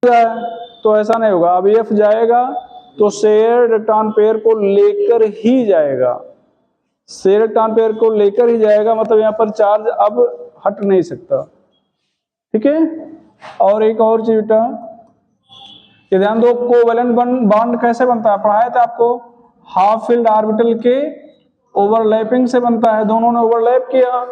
तो ऐसा नहीं होगा। अब एफ जाएगा तो शेयर इलेक्ट्रॉन पेयर को लेकर ही जाएगा, शेयर इलेक्ट्रॉन पेयर को लेकर ही जाएगा, मतलब यहाँ पर चार्ज अब हट नहीं सकता। ठीक है। और एक और चीज बेटा, ये ध्यान दो, कोवेलेंट बॉन्ड कैसे बनता है, पढ़ाया था आपको, हाफ फील्ड ऑर्बिटल के ओवरलैपिंग से बनता है, दोनों ने ओवरलैप किया।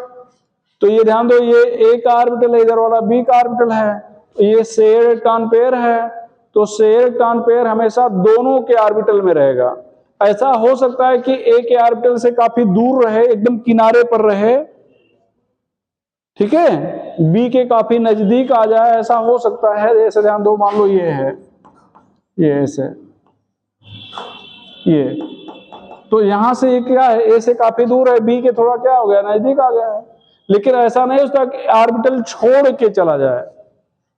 तो ये ध्यान दो, ये एक ऑर्बिटल है, इधर वाला बी का ऑर्बिटल है, ये शेयर इलेक्ट्रॉन पेयर है, तो शेयर इलेक्ट्रॉन पेयर हमेशा दोनों के ऑर्बिटल में रहेगा। ऐसा हो सकता है कि ए के ऑर्बिटल से काफी दूर रहे, एकदम किनारे पर रहे, ठीक है, बी के काफी नजदीक आ जाए, ऐसा हो सकता है। जैसे ध्यान दो, मान लो ये है, ये ऐसे, ये तो यहां से ये क्या है, ए से काफी दूर है, बी के थोड़ा क्या हो गया, नजदीक आ गया है। लेकिन ऐसा नहीं उसका ऑर्बिटल छोड़ के चला जाए।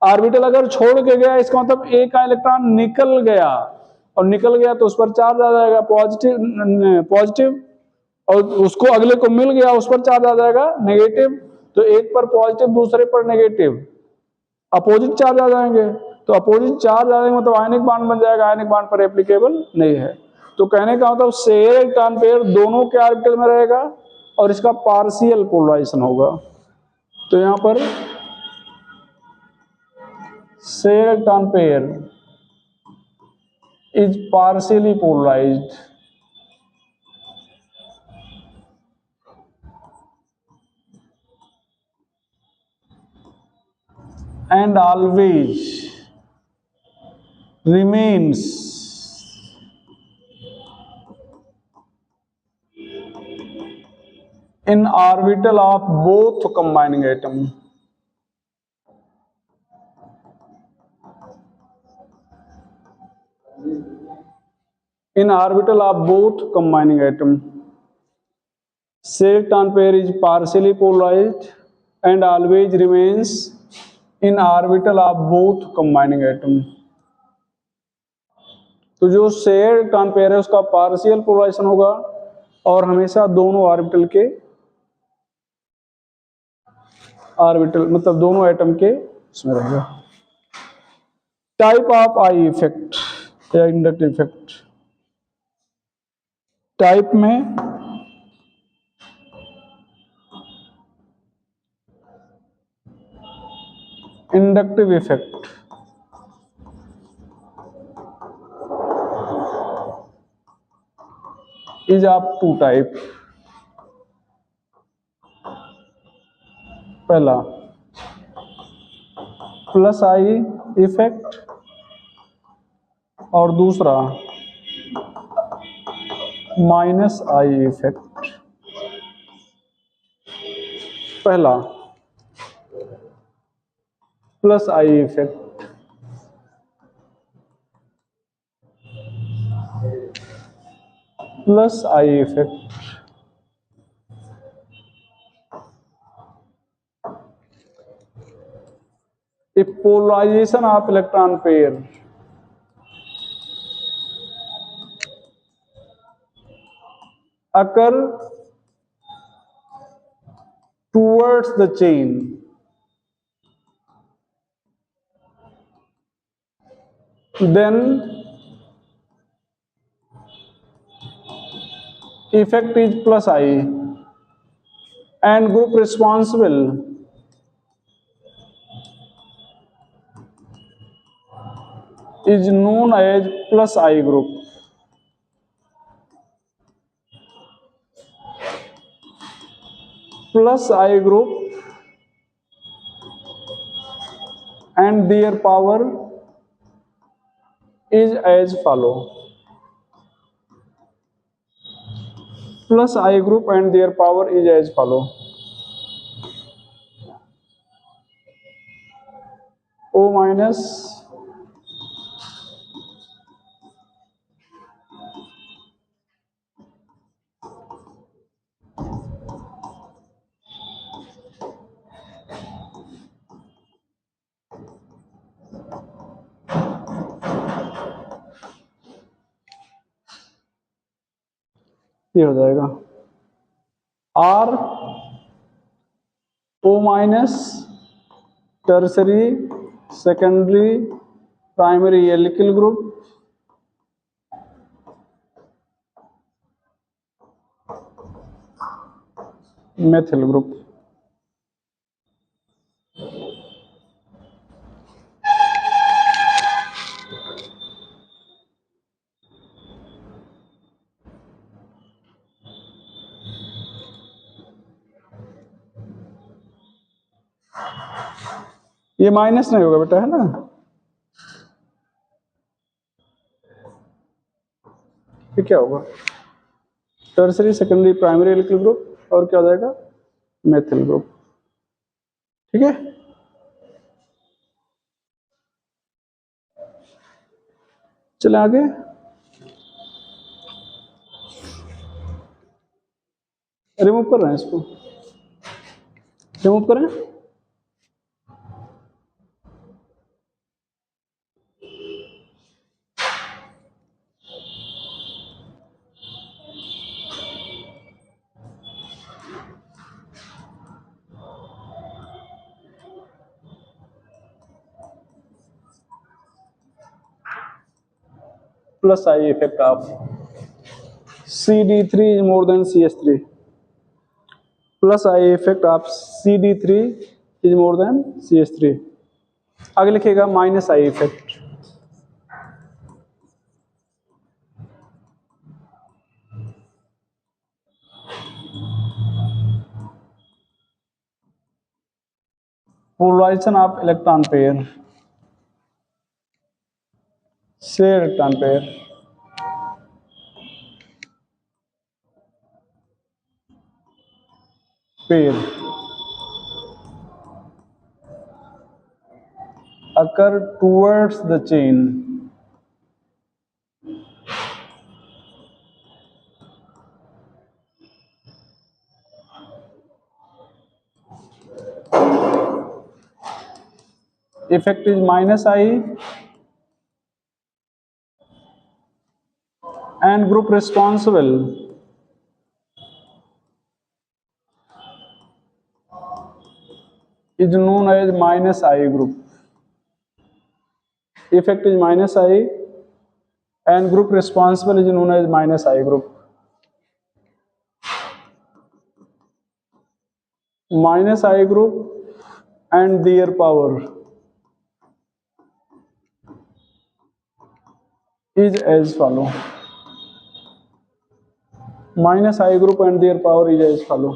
ऑर्बिटल अगर छोड़ के गया, इसका मतलब ए का इलेक्ट्रॉन निकल गया, और निकल गया तो उस पर चार्ज आ जाएगा पॉजिटिव, और उसको अगले को मिल गया, उस पर चार्ज आ जाएगा नेगेटिव। तो एक पर पॉजिटिव, दूसरे पर नेगेटिव, अपोजिट चार्ज आ जाएंगे। तो अपोजिट चार्ज आ जाएंगे मतलब आयनिक बॉन्ड बन जाएगा, आयनिक बॉन्ड पर एप्लीकेबल नहीं है। तो कहने का मतलब शेयर इलेक्ट्रॉन पेयर दोनों के ऑर्बिटल में रहेगा और इसका पार्शियल पोलराइजेशन होगा। तो यहां पर share electron pair is partially polarised and always remains in orbital of both combining atom. In orbital of both combining atom, share electron pair is partially polarized and always remains in orbital of both combining atom. तो जो share electron pair है उसका partial polarisation होगा और हमेशा दोनों orbital के orbital मतलब दोनों एटम के उसमें रहेगा। टाइप ऑफ आई इफेक्ट या इंडक्टिव इफेक्ट, टाइप में inductive effect is of two type. पहला प्लस आई इफेक्ट और दूसरा माइनस आई इफेक्ट। पहला plus I effect, plus I effect a polarization of electron pair occur towards the chain then effect is plus I and group responsible is known as plus I group. Plus I group and their power is as follow. Plus I group and their power is as follow. O minus ये हो जाएगा R O minus tertiary secondary primary alkyl group, methyl group. ये minus नहीं होगा बेटा, है ना? ये क्या होगा? Tertiary, secondary, primary alkyl group और क्या हो जाएगा? Methyl group. ठीक है, चले आगे। रिमूव कर रहे हैं इसको, रिमूव करें। Plus I effect of CD3 is more than CS3. Plus I effect of CD3 is more than CS3. आगे लिखिएगा minus I effect. Polarisation of electron pair से electron pair occur towards the chain. Effect is minus I and group responsible is known as minus I group. Effect is minus I and group responsible is known as minus I group. Minus I group and their power is as follow. Minus I group and their power is as follow.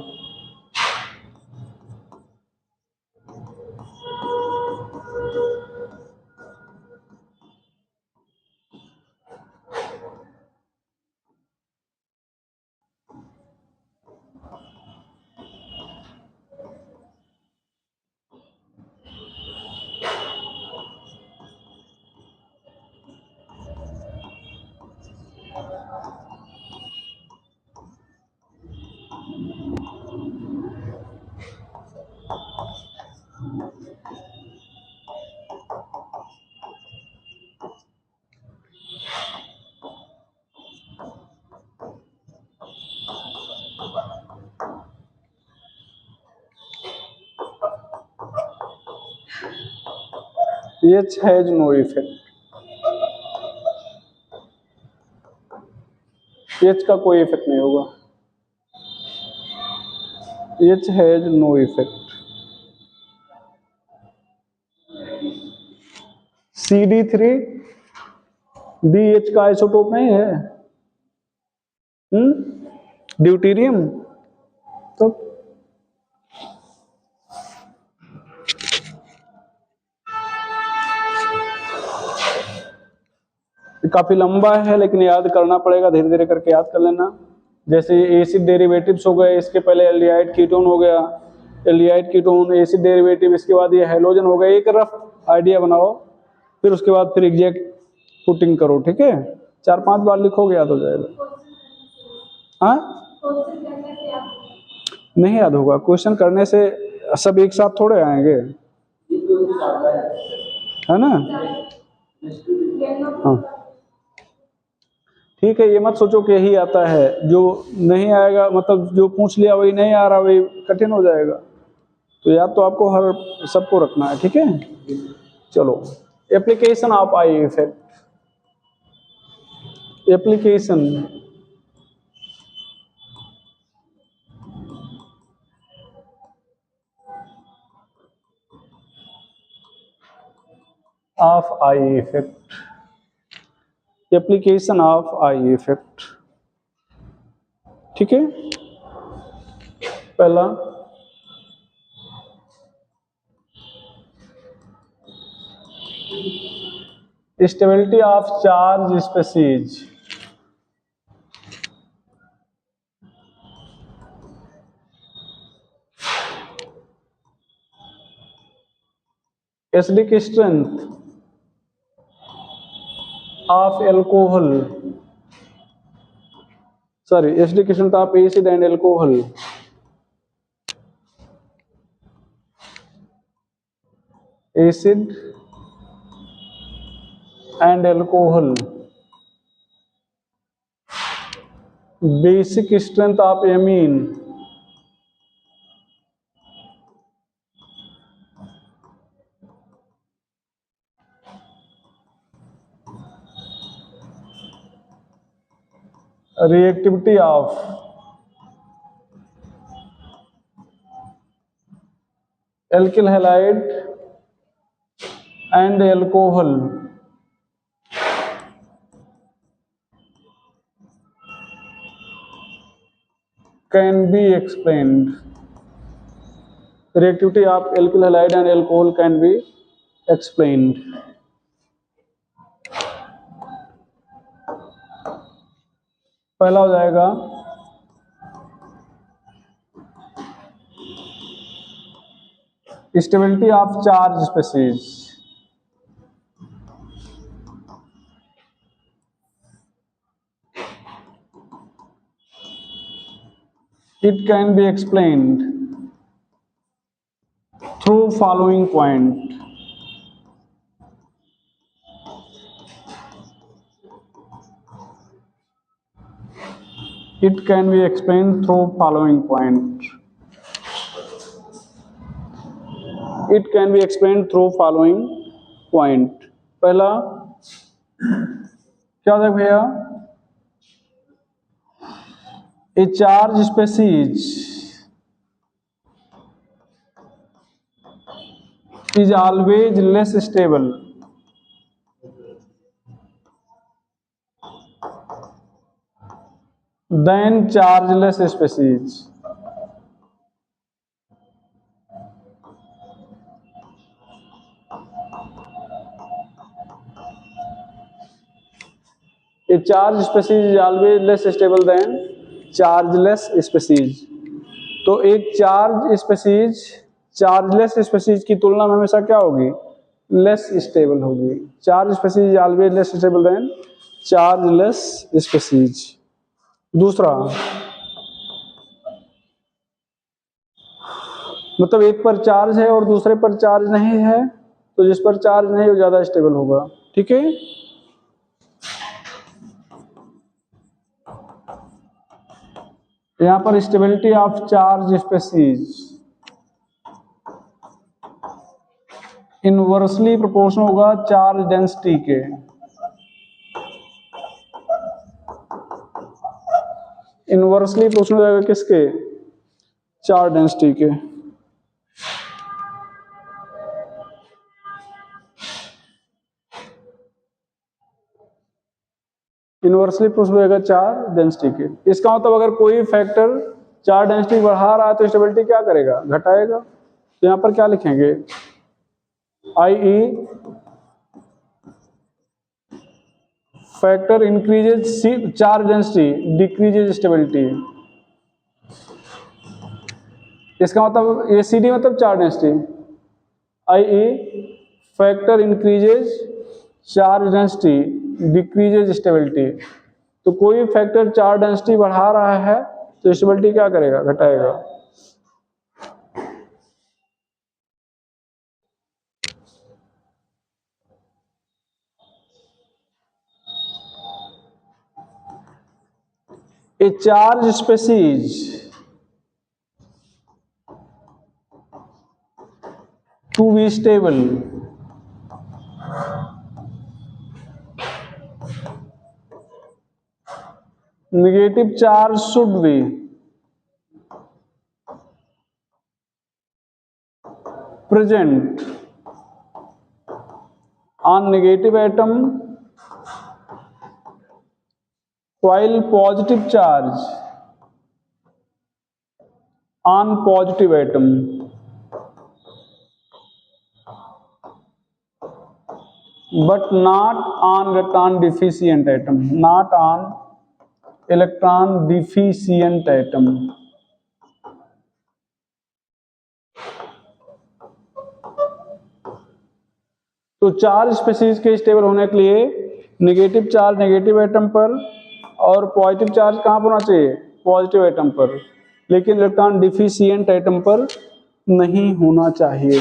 H has no effect. H का कोई effect नहीं होगा. H has no effect. CD3 DH का isotope नहीं है, deuterium. तो काफी लंबा है लेकिन याद करना पड़ेगा, धीरे धीरे करके याद कर लेना. जैसे एसिड डेरिवेटिव्स हो गए, इसके पहले एल्डिहाइड कीटोन हो गया, एल्डिहाइड कीटोन एसिड डेरिवेटिव, इसके बाद ये हैलोजन हो गया. एक रफ आइडिया बनाओ, फिर उसके बाद फिर एग्जैक्ट पुटिंग करो. ठीक है, 4-5 बार लिखोगे याद हो जाएगा. हाँ, नहीं याद होगा. क्वेश्चन करने से सब एक साथ थोड़े आएंगे, है ना? हाँ, ठीक है. ये मत सोचो कि यही आता है, जो नहीं आएगा मतलब जो पूछ लिया वही नहीं आ रहा, वही कठिन हो जाएगा. तो याद तो आपको हर सबको रखना है. ठीक है, चलो. Application of I effect. Application of I effect. Application of I effect. ठीक है, पहला stability of charge species. Acidic strength of alcohol, sorry, acidic strength of acid and alcohol. Acid and alcohol. Basic strength of amine. Reactivity of alkyl halide and alcohol. Can be explained. Reactivity of alkyl halide and alcohol can be explained. पहला हो जाएगा stability of charge species. It can be explained through following point. It can be explained through following point. It can be explained through following point. पहला क्या होता है भैया, a charge species is always less stable than chargeless species. A charge species is always less stable than chargeless species. तो एक charge species chargeless species की तुलना में हमेशा क्या होगी, लेस स्टेबल होगी. Charge species is always less stable then chargeless species. दूसरा मतलब एक पर चार्ज है और दूसरे पर चार्ज नहीं है, तो जिस पर चार्ज नहीं वो ज्यादा स्टेबल होगा. ठीक है, यहां पर stability of charge species inversely proportional होगा चार्ज डेंसिटी के. इनवर्सली प्रोपोर्शनल हो जाएगा किसके, चार्ज डेंसिटी के. इनवर्सली प्रोपोर्शनल होगा चार्ज डेंसिटी के. इसका मतलब अगर कोई फैक्टर चार्ज डेंसिटी बढ़ा रहा है तो स्टेबिलिटी क्या करेगा, घटाएगा. तो यहां पर क्या लिखेंगे, i.e. factor increases charge density decreases stability. इसका मतलब ये CD मतलब charge density, i.e. factor increases charge density decreases stability. तो कोई फैक्टर चार्ज डेंसिटी बढ़ा रहा है तो स्टेबिलिटी क्या करेगा, घटाएगा. A charge species to be stable negative charge should be present on negative atom while positive charge on positive atom. But not on electron deficient atom, not on electron deficient atom. तो charge species के stable होने के लिए negative charge negative atom पर और positive charge कहां पर होना चाहिए, पॉजिटिव एटम पर, लेकिन इलेक्ट्रॉन डिफिशिएंट एटम पर नहीं होना चाहिए।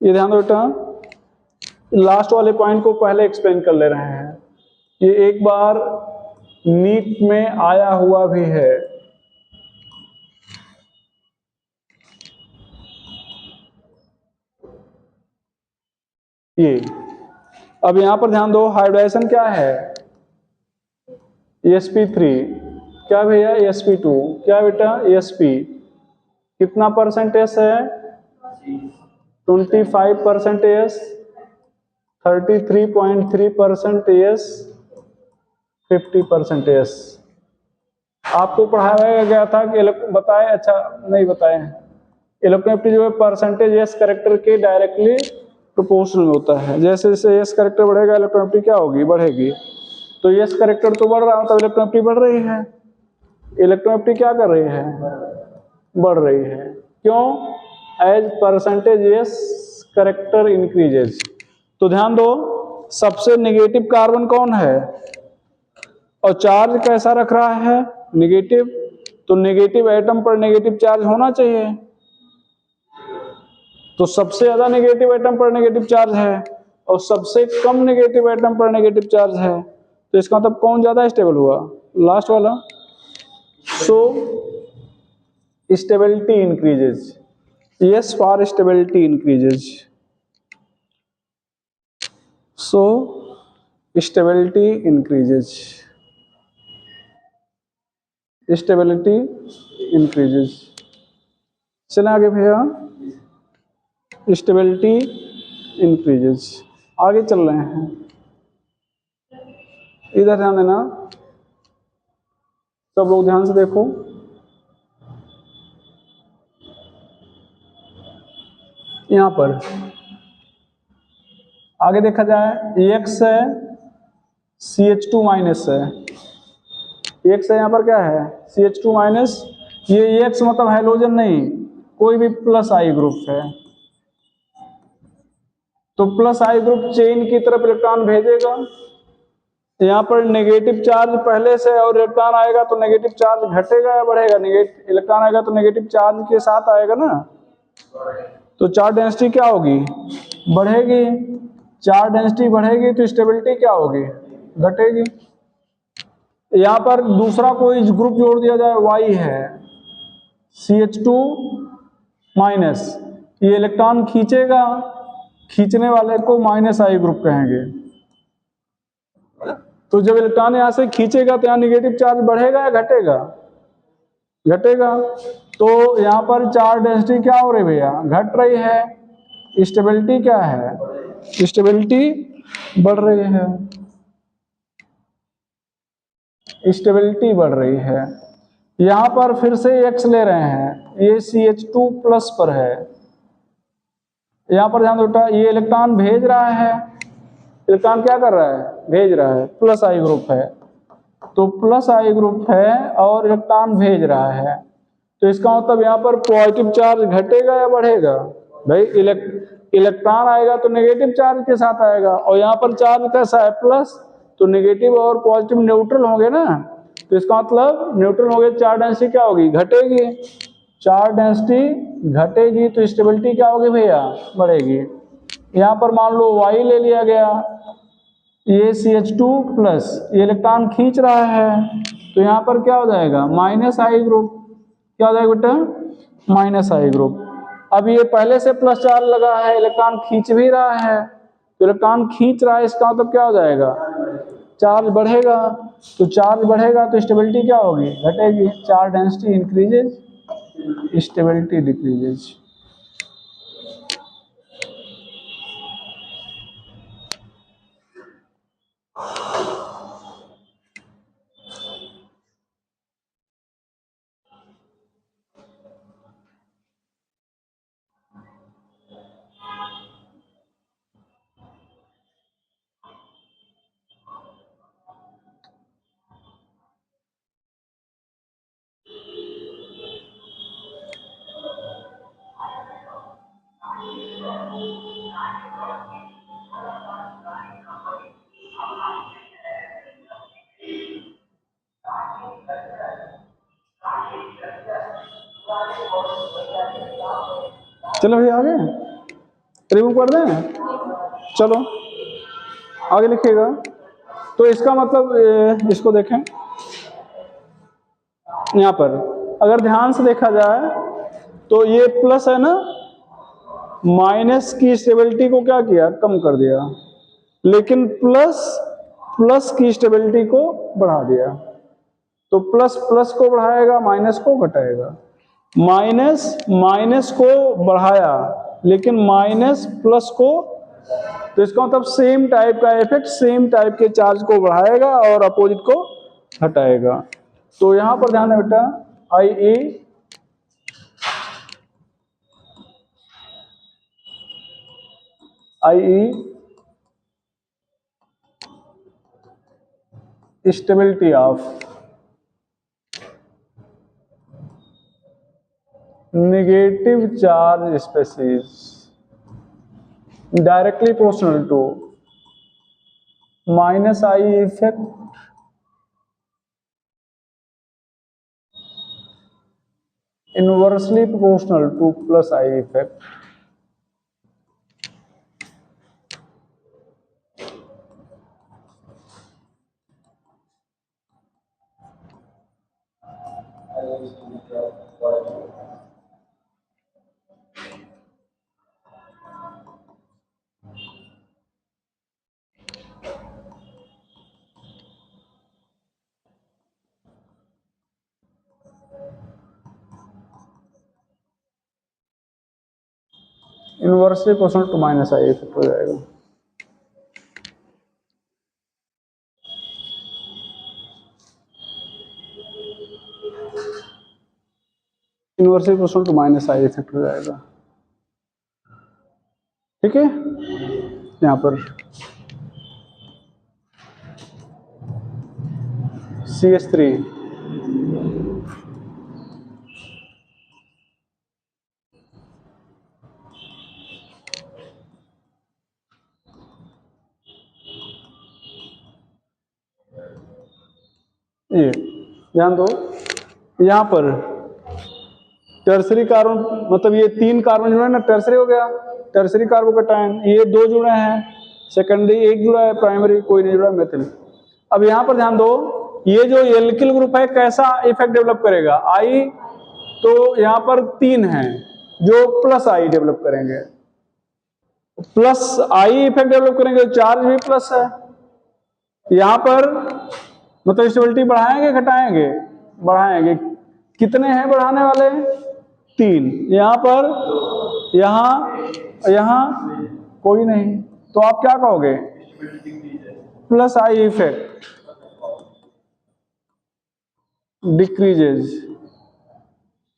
ये ध्यान दो बेटा, लास्ट वाले पॉइंट को पहले एक्सप्लेन कर ले रहे हैं। ये एक बार नीट में आया हुआ भी है। ये अब यहां पर ध्यान दो, हाइब्रिडाइजेशन क्या है, sp3, क्या भैया sp2, क्या बेटा sp, कितना परसेंटेज है, 25%, 33.3%, 50%। आपको पढ़ाया गया था कि बताए, अच्छा नहीं बताए, इलेक्ट्रोनेगेटिविटी जो है परसेंटेज एस करेक्टर के डायरेक्टली प्रोपोर्शनल में होता है। जैसे जैसे एस करेक्टर बढ़ेगा इलेक्ट्रोनेगेटिविटी क्या होगी, बढ़ेगी। तो एस करेक्टर तो बढ़ रहा है, तब इलेक्ट्रोनेगेटिविटी बढ़ रही है। इलेक्ट्रोनेगेटिविटी क्या कर रही है, बढ़ रही है। क्यों, as percentage S character increases. तो ध्यान दो, सबसे नेगेटिव कार्बन कौन है और चार्ज कैसा रख रहा है, नेगेटिव, तो नेगेटिव एटम पर नेगेटिव चार्ज होना चाहिए। तो सबसे ज्यादा नेगेटिव एटम पर नेगेटिव चार्ज है और सबसे कम नेगेटिव एटम पर नेगेटिव चार्ज है, तो इसका मतलब कौन ज्यादा स्टेबल हुआ, लास्ट वाला। So stability increases, yes for stability increases, so stability increases, stability increases. चलें आगे भैया, स्टेबिलिटी इंक्रीजेज, आगे चल रहे हैं। इधर ध्यान देना, सब लोग ध्यान से देखो। यहां पर आगे देखा जाए, एक्स है, CH2 माइनस है, एक्स है, यहां पर क्या है, CH2 माइनस। ये एक्स मतलब हाइड्रोजन नहीं, कोई भी प्लस आई ग्रुप है, तो प्लस आई ग्रुप चेन की तरफ इलेक्ट्रॉन भेजेगा। यहाँ पर नेगेटिव चार्ज पहले से और इलेक्ट्रॉन आएगा तो नेगेटिव चार्ज घटेगा या बढ़ेगा, नेगेटिव इलेक्ट्रॉन आएगा तो नेगेटिव चार्ज के साथ आएगा ना, तो चार्ज डेंसिटी क्या होगी, बढ़ेगी। चार्ज डेंसिटी बढ़ेगी तो स्टेबिलिटी क्या होगी, घटेगी। यहाँ पर दूसरा कोई ग्रुप जोड़ दिया जाए, Y है, CH2 माइनस, ये इलेक्ट्रॉन खींचेगा, खींचने वाले को माइनस आई ग्रुप कहेंगे। तो जब इलेक्ट्रॉन यहां से खींचेगा तो यहाँ नेगेटिव चार्ज बढ़ेगा या घटेगा, घटेगा। तो यहाँ पर चार्ज डेंसिटी क्या हो रही भैया, घट रही है। स्टेबिलिटी क्या है, स्टेबिलिटी बढ़ रही है, स्टेबिलिटी बढ़ रही है। यहां पर फिर से एक्स ले रहे हैं, ये CH2 प्लस पर है। यहां पर ध्यान दो, ये इलेक्ट्रॉन भेज रहा है, इलेक्ट्रॉन क्या कर रहा है, भेज रहा है, प्लस आई ग्रुप है, तो प्लस आई ग्रुप है और इलेक्ट्रॉन भेज रहा है, तो इसका मतलब यहाँ पर पॉजिटिव चार्ज घटेगा या बढ़ेगा, भाई इलेक्ट्रॉन आएगा तो नेगेटिव चार्ज के साथ आएगा, और यहाँ पर चार्ज कैसा है, प्लस, तो नेगेटिव और पॉजिटिव न्यूट्रल होंगे ना, तो इसका मतलब न्यूट्रल हो गए, चार्ज डेंसिटी क्या होगी, घटेगी। चार्ज डेंसिटी घटेगी तो स्टेबिलिटी क्या होगी भैया, बढ़ेगी। यहाँ पर मान लो Y ले लिया गया, ये CH2 प्लस, ये इलेक्ट्रॉन खींच रहा है, तो यहाँ पर क्या हो जाएगा, माइनस आई ग्रुप, क्या हो जाएगा बेटा, माइनस आई ग्रुप। अब ये पहले से प्लस चार्ज लगा है, इलेक्ट्रॉन खींच भी रहा है, तो इलेक्ट्रॉन खींच रहा है, इसका मतलब क्या हो जाएगा, चार्ज बढ़ेगा। तो चार्ज बढ़ेगा तो स्टेबिलिटी क्या होगी, घटेगी। Charge density increases, stability decreases. चलो भैया आगे रिमूव कर दें, चलो आगे लिखिएगा। तो इसका मतलब इसको देखें, यहाँ पर अगर ध्यान से देखा जाए तो ये प्लस है ना, माइनस की स्टेबिलिटी को क्या किया, कम कर दिया, लेकिन प्लस की स्टेबिलिटी को बढ़ा दिया। तो प्लस प्लस को बढ़ाएगा, माइनस को घटाएगा। माइनस को बढ़ाया लेकिन माइनस प्लस को, तो इसका मतलब सेम टाइप का इफेक्ट सेम टाइप के चार्ज को बढ़ाएगा और अपोजिट को हटाएगा। तो यहां पर ध्यान है बेटा, IE stability of negative charge species directly proportional to minus IE effect inversely proportional to plus IE effect. Inversely proportional to minus I effect हो जाएगा। Inversely proportional to minus I effect हो जाएगा। ठीक है, यहां पर CH3 ये ध्यान दो, यहां पर टर्सरी कार्बन, मतलब ये 3 कार्बन जुड़े ना, टर्सरी हो गया, टर्सरी कार्बोकैटायन, ये 2 जुड़े हैं, सेकेंडरी 1 जुड़ा है, प्राइमरी कोई नहीं जुड़ा, मेथिल। अब यहां पर ध्यान दो, ये जो एल्किल ग्रुप है कैसा इफेक्ट डेवलप करेगा, आई, तो यहां पर 3 हैं जो प्लस आई डेवलप करेंगे, प्लस आई इफेक्ट डेवलप करेंगे, चार्ज भी प्लस है। यहां पर मतलब स्टेबिलिटी बढ़ाएंगे घटाएंगे, बढ़ाएंगे। कितने हैं बढ़ाने वाले, 3, यहां पर, यहां कोई नहीं, तो आप क्या कहोगे, plus I effect decreases,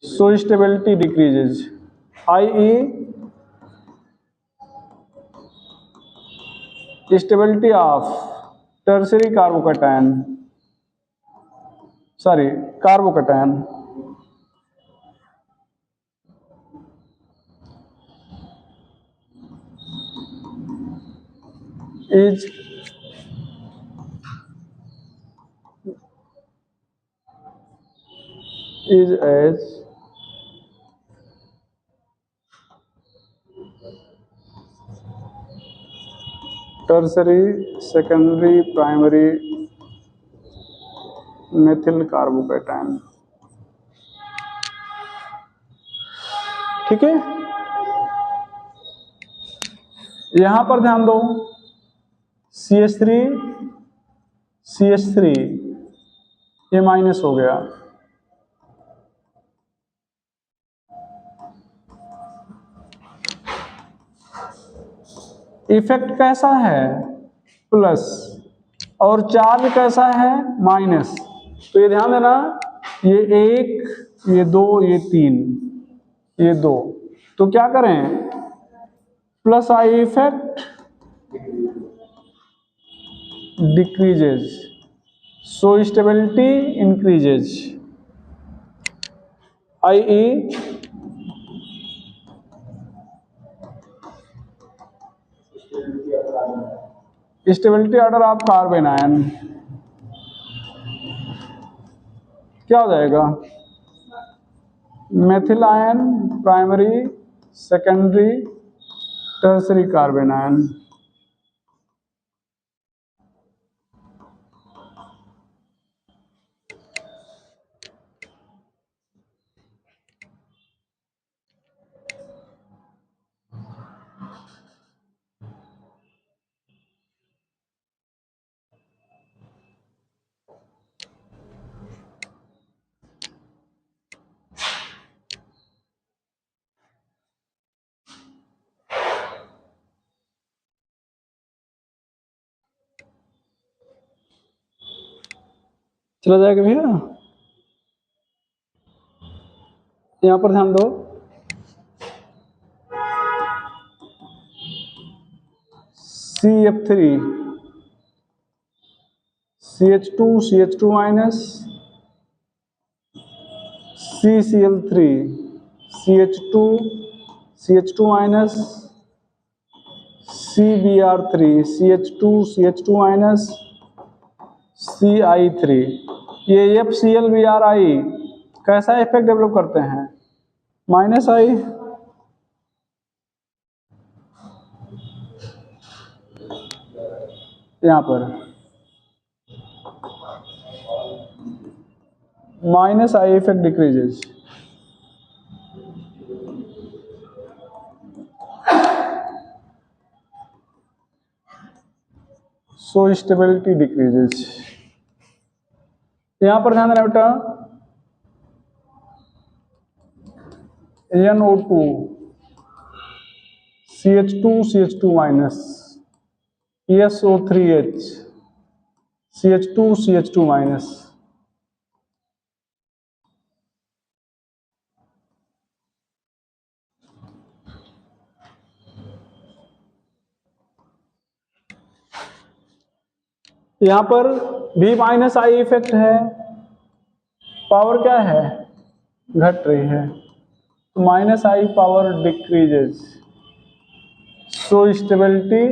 so stability decreases, i.e. stability of tertiary carbocation, carbocation is as tertiary, secondary, primary methyl carbocation। ठीक है, यहां पर ध्यान दो, CH3 ये माइनस हो गया। इफेक्ट कैसा है? प्लस, और चार्ज कैसा है? माइनस। तो ये ध्यान देना, ये 1, ये 2, ये 3, ये 2, तो क्या करें? Plus I effect decreases, so stability increases, i.e. Stability order of carbon ion क्या हो जाएगा? Methyl ion, primary, secondary, tertiary carbon ion. चला जाएगा भैया, यहां पर ध्यान दो। CF3, CH2, CH2 minus, CCl3, CH2, CH2 minus, CBr3, CH2, CH2 minus, CI3। ये FClBrI कैसा इफेक्ट डेवलप करते हैं? माइनस आई। यहां पर minus I effect decreases, so stability decreases. यहां पर ध्यान देना बेटा, NO2, CH2, CH2 minus, SO3H, CH2, CH2 minus. यहां पर भी माइनस आई इफेक्ट है, पावर क्या है? घट रही है, तो minus I power decreases, so stability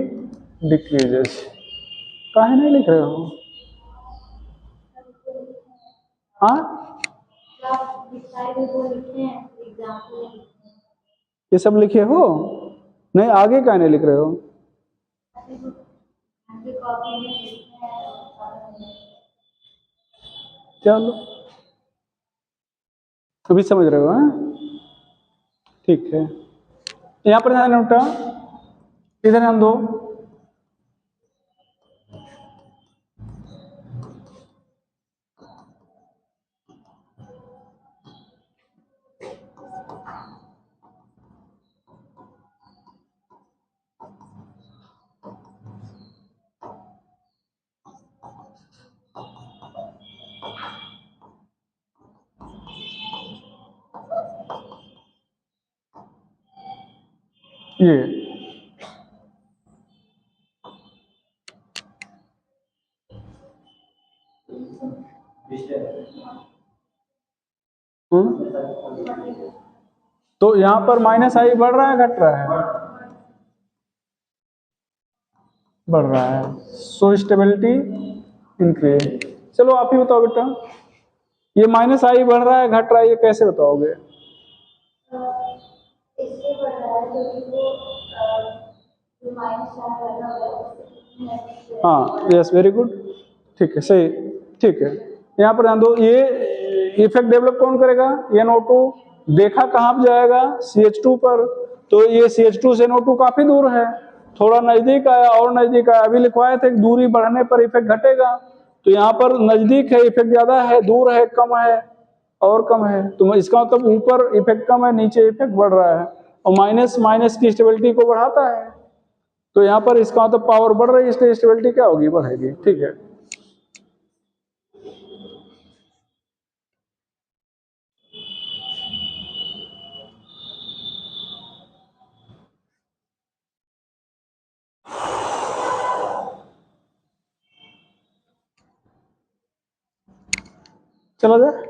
decreases. काहे नहीं लिख रहे हो? हाँ, ये सब लिखे हो? नहीं, आगे काहे नहीं लिख रहे हो? चलो, अभी समझ रहे हो? हाँ, ठीक है। यहां पर ध्यान उठा, इधर हम दो, ये तो यहां पर माइनस आई बढ़ रहा है, घट रहा है? बढ़ रहा है, सो स्टेबिलिटी इंक्रीज। चलो आप ही बताओ बेटा, ये माइनस आई बढ़ रहा है, घट रहा है, ये कैसे बताओगे? इससे बढ़ रहा है क्योंकि वो माइनस हाँ, यस, वेरी गुड, ठीक है, सही, ठीक है। यहाँ पर ध्यान दो, ये इफेक्ट डेवलप कौन करेगा? NO2। देखा कहाँ पर जाएगा? CH2 पर। तो ये CH2 से NO2 काफी दूर है, थोड़ा नजदीक आया और नजदीक आया। अभी लिखवाए थे दूरी बढ़ने पर इफेक्ट घटेगा, तो यहाँ पर नजदीक है इफेक्ट ज्यादा है, दूर है कम है और कम है, तो इसका मतलब ऊपर इफेक्ट कम है, नीचे इफेक्ट बढ़ रहा है, और माइनस माइनस की स्टेबिलिटी को बढ़ाता है। तो यहाँ पर इसका मतलब पावर बढ़ रही है, इसलिए स्टेबिलिटी क्या होगी, बढ़ेगी। ठीक है, चला जाए,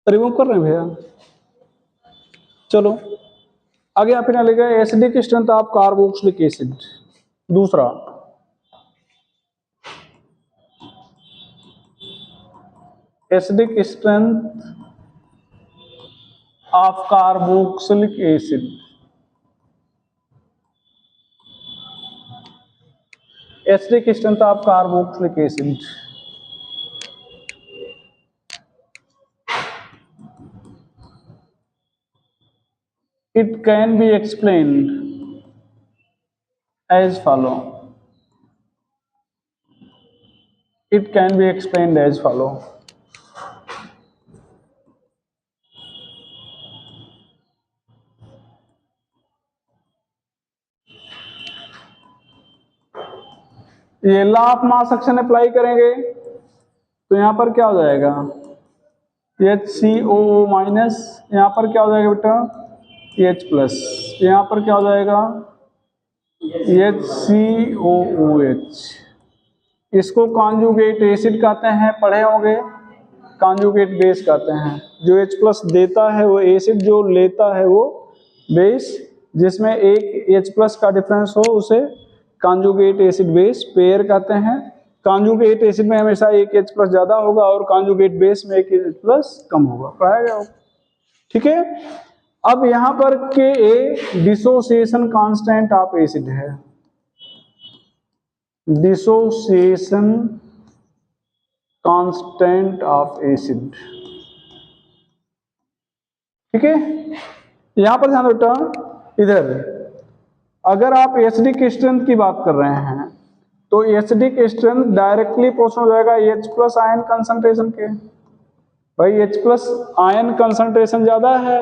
रिमूव कर रहे हैं भैया। चलो आगे आप यहाँ लिखा है acidic strength of carboxylic acid. दूसरा acidic strength of carboxylic acid. Acidic strength of carboxylic acid, it can be explained as follow. It can be explained as follow. ये law of mass action apply करेंगे तो यहां पर क्या हो जाएगा, HCOO minus, यहां पर क्या हो जाएगा बेटा, H प्लस, यहां पर क्या हो जाएगा, HCOOH। इसको कॉन्जुगेट एसिड कहते हैं, पढ़े होंगे, कॉन्जुगेट बेस कहते हैं। जो H प्लस देता है वो एसिड, जो लेता है वो बेस, जिसमें एक H प्लस का डिफरेंस हो उसे कॉन्जुगेट एसिड बेस पेयर कहते हैं। कॉन्जुगेट एसिड में हमेशा एक H प्लस ज्यादा होगा और कॉन्जुगेट बेस में एक H प्लस कम होगा, पढ़ाया गया होगा। ठीक है, अब यहां पर Ka dissociation constant of acid है, डिसोसिएशन कांस्टेंट ऑफ एसिड। ठीक है, यहां पर ध्यान बेटा, इधर अगर आप एसिडिक स्ट्रेंथ की बात कर रहे हैं तो एसिडिक स्ट्रेंथ डायरेक्टली प्रोपोर्शनल हो जाएगा H प्लस आयन कंसंट्रेशन के। भाई H प्लस आयन कंसंट्रेशन ज्यादा है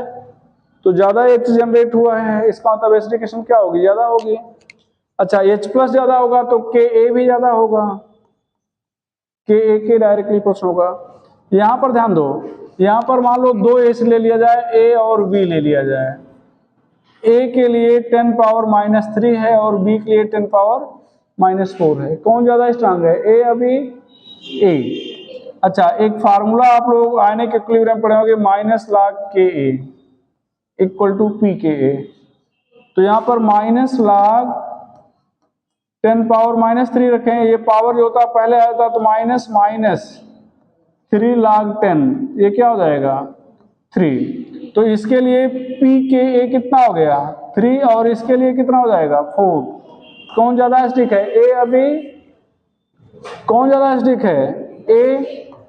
तो ज्यादा H जनरेट हुआ है, इसका मतलब एसिडिक स्ट्रेंथ क्या होगी, ज्यादा होगी। अच्छा, H प्लस ज्यादा होगा तो Ka भी ज्यादा होगा, Ka के डायरेक्टली प्रोपोर्शनल होगा। यहां पर ध्यान दो, यहां पर मान लो दो एसिड ले लिया जाए, A और B ले लिया जाए। A के लिए 10 पावर -3 है और B के लिए 10 पावर -4 है, कौन ज्यादा स्ट्रांग है, A अभी A। अच्छा, एक फार्मूला आप लोग आयनिक इक्विलिब्रियम पढ़े होंगे, -log Ka equal to pKa। तो यहां पर -log 10 पावर -3 रखें, ये पावर जो होता है पहले आया था तो माइनस माइनस 3 log 10, ये क्या हो जाएगा 3। तो इसके लिए pKa कितना हो गया 3 और इसके लिए कितना हो जाएगा 4। कौन ज्यादा एसिडिक है, A अभी, कौन ज्यादा एसिडिक है A,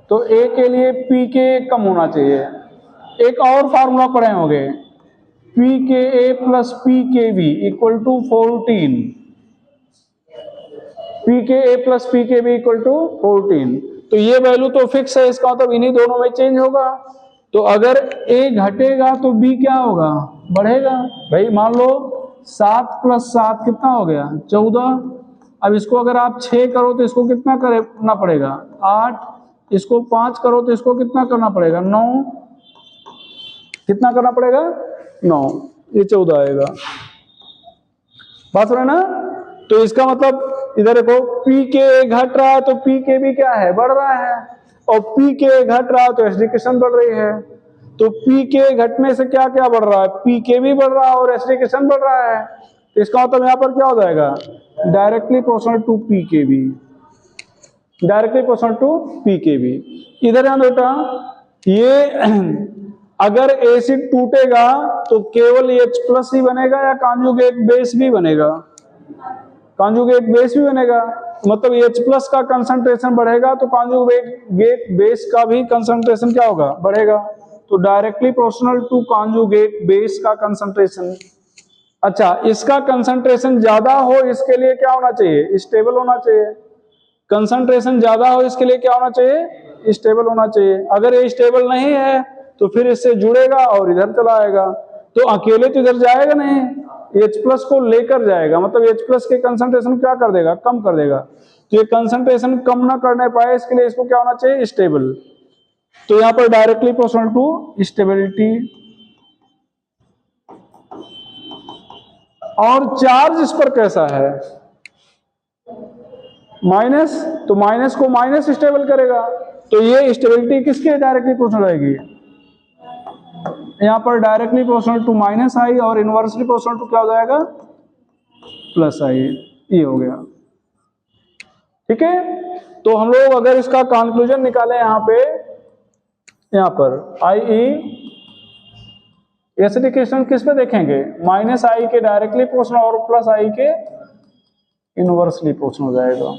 तो A के लिए pKa कम होना चाहिए। एक और फार्मूला पढ़े होंगे, pKa plus pKb equal to 14, pKa plus pKb equal to 14। तो ये वैल्यू तो फिक्स है, इसका मतलब इन्हीं दोनों में चेंज होगा। तो अगर A घटेगा तो B क्या होगा, बढ़ेगा। भाई मान लो 7 + 7 कितना हो गया 14। अब इसको अगर आप 6 करो तो इसको कितना करना पड़ेगा 8, इसको 5 करो तो इसको कितना करना पड़ेगा 9, कितना करना पड़ेगा 9, ये 14 आएगा। बात हो रहा है ना। तो इसका मतलब इधर देखो pKa घट रहा है तो pKb क्या है, बढ़ रहा है, और pKa घट रहा है तो एसिडिकेशन बढ़ रही है। तो pKa घटने से क्या क्या बढ़ रहा है, pKb बढ़ रहा है और एसिडिकेशन बढ़ रहा है। तो इसका मतलब यहाँ पर क्या हो जाएगा, directly proportional to pKb, directly proportional to pKb। इधर ध्यान बेटा, ये अगर एसिड टूटेगा तो केवल H प्लस ही बनेगा या कॉन्जुगेट बेस भी बनेगा, कॉन्जुगेट बेस भी बनेगा। मतलब H प्लस का कंसंट्रेशन बढ़ेगा तो कॉन्जुगेट बेस का भी कंसंट्रेशन क्या होगा, बढ़ेगा। तो directly proportional to conjugate base का कंसंट्रेशन। अच्छा, इसका कंसंट्रेशन ज्यादा हो इसके लिए क्या होना चाहिए? स्टेबल होना चाहिए। कंसंट्रेशन ज्यादा हो इसके लिए क्या होना चाहिए? स्टेबल होना चाहिए। अगर ये स्टेबल नहीं है तो फिर इससे जुड़ेगा और इधर चला आएगा, तो अकेले तो इधर जाएगा नहीं, H प्लस को लेकर जाएगा, मतलब H प्लस के कंसंट्रेशन क्या कर देगा? कम कर देगा। तो ये कंसंट्रेशन कम ना करने पाए इसके लिए इसको क्या होना चाहिए? स्टेबल। तो यहां पर डायरेक्टली प्रोपोर्शनल टू स्टेबिलिटी। और चार्ज इस पर कैसा है? माइनस, तो माइनस को माइनस स्टेबल करेगा, तो ये स्टेबिलिटी किसके डायरेक्टली प्रोपोर्शनल आएगी? यहां पर डायरेक्टली प्रोपोर्शनल टू माइनस आई और इनवर्सली प्रोपोर्शनल टू क्या हो जाएगा? प्लस आई। ये हो गया। ठीक है, तो हम लोग अगर इसका कंक्लूजन निकालें यहां पे, यहां पर आई ई एसिडिकेशन किस पे देखेंगे? माइनस आई के डायरेक्टली प्रोपोर्शनल और प्लस आई के इनवर्सली प्रोपोर्शनल हो जाएगा।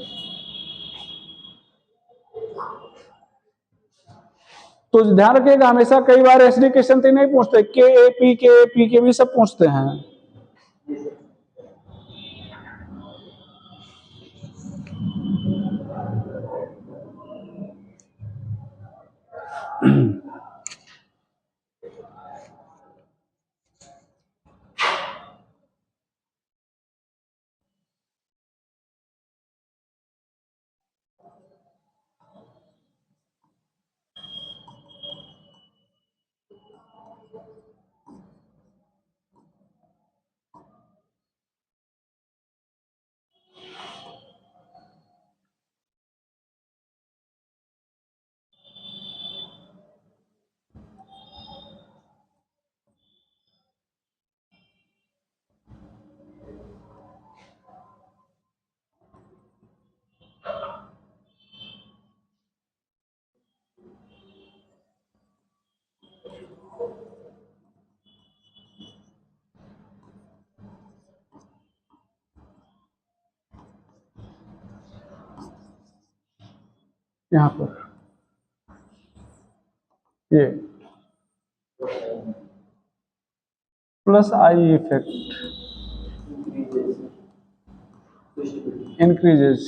तो ध्यान रखिएगा, हमेशा कई बार एसिडिकेशन नहीं पूछते, के ए पी के भी सब पूछते हैं। यहां पर ये plus I effect increases,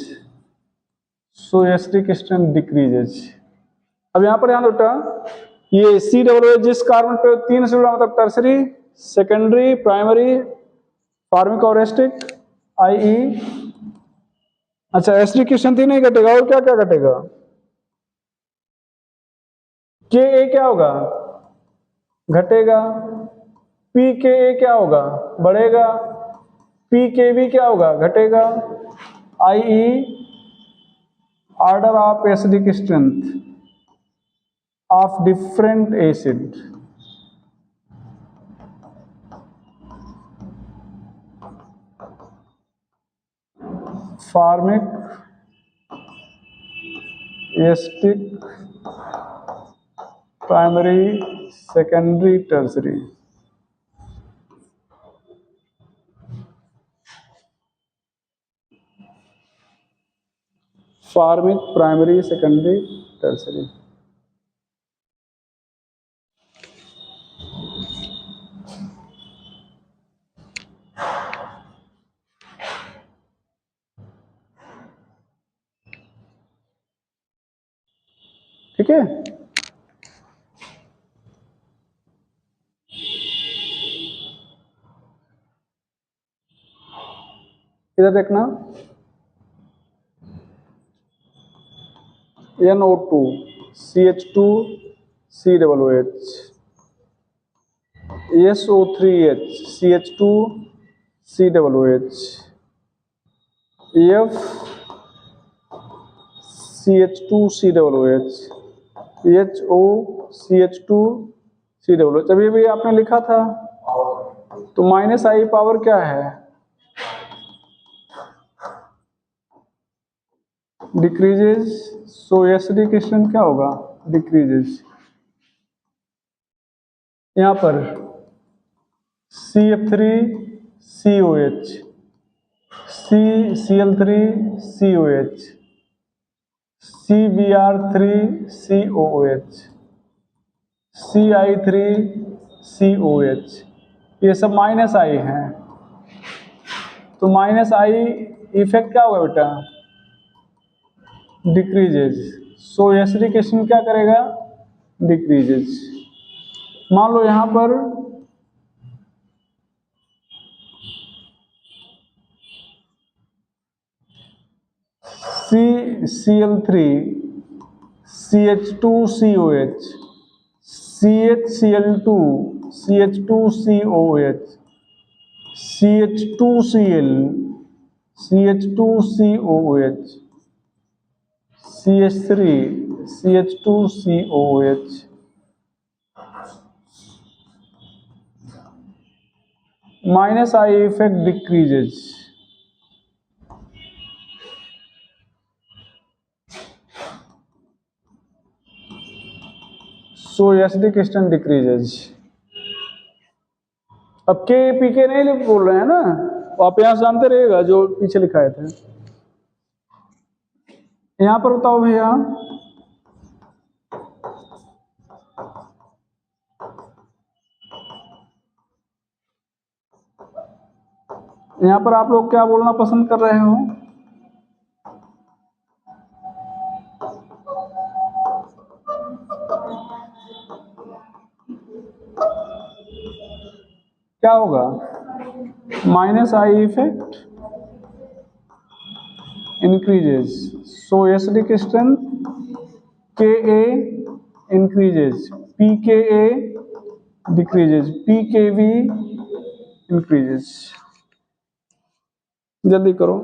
so acidic strength decreases. अब यहां पर ध्यान बेटा, ये सी डब्ल्यू जिस कार्बन पे 3 से जुड़ा, मतलब टर्सरी, सेकेंडरी, प्राइमरी, फार्मिक और एस्टिक, आई ई। अच्छा, एसिडिक स्ट्रेंथ ही नहीं घटेगा, और क्या क्या घटेगा? के ए क्या होगा? घटेगा। पी के ए क्या होगा? बढ़ेगा। पी के बी क्या होगा? घटेगा। I E order of acidic strength of different acid. Formic, acetic, primary, secondary, tertiary. Formic, primary, secondary, tertiary. ठीक है, इधर देखना, NO2 CH2 COOH, SO3H CH2 COOH, F CH2 COOH, HO CH2 COOH। अभी भी आपने लिखा था, तो माइनस आई पावर क्या है? डिक्रीजेज, सो एसिडिक स्ट्रेंथ क्या होगा? डिक्रीजेज। यहां पर CF3COH, CCl3COH, CBr3COOH, CI3COH, ये सब माइनस आई हैं। तो माइनस आई इफेक्ट क्या होगा बेटा, डिक्रीजेज। सो एसिडिक एसिड क्या करेगा, डिक्रीजेज। मान लो यहां पर CCl3 CH2COH CHCl2 CH2COH CH2Cl CH2COH CH3 CH2COH। minus I effect decreases, so acidic strength decreases। अब के पी के नहीं बोल रहे हैं ना, आप यहां से जानते रहिएगा जो पीछे लिखाए थे। यहां पर बताओ भैया, यहां पर आप लोग क्या बोलना पसंद कर रहे हो, क्या होगा, minus I effect increases, so acidic strength Ka increases, pKa decreases, pKb increases। जल्दी करो।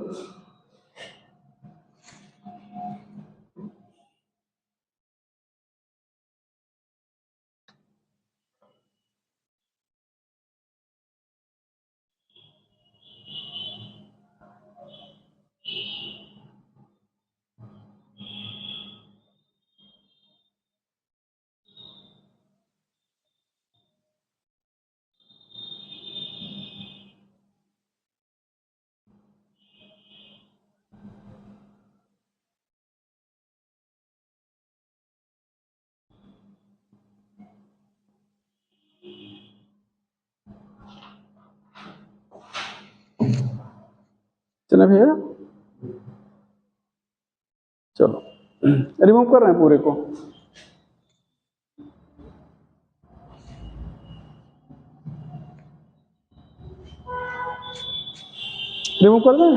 चलो भैया, चलो रिमूव कर रहे हैं पूरे को। रिमूव कर दें।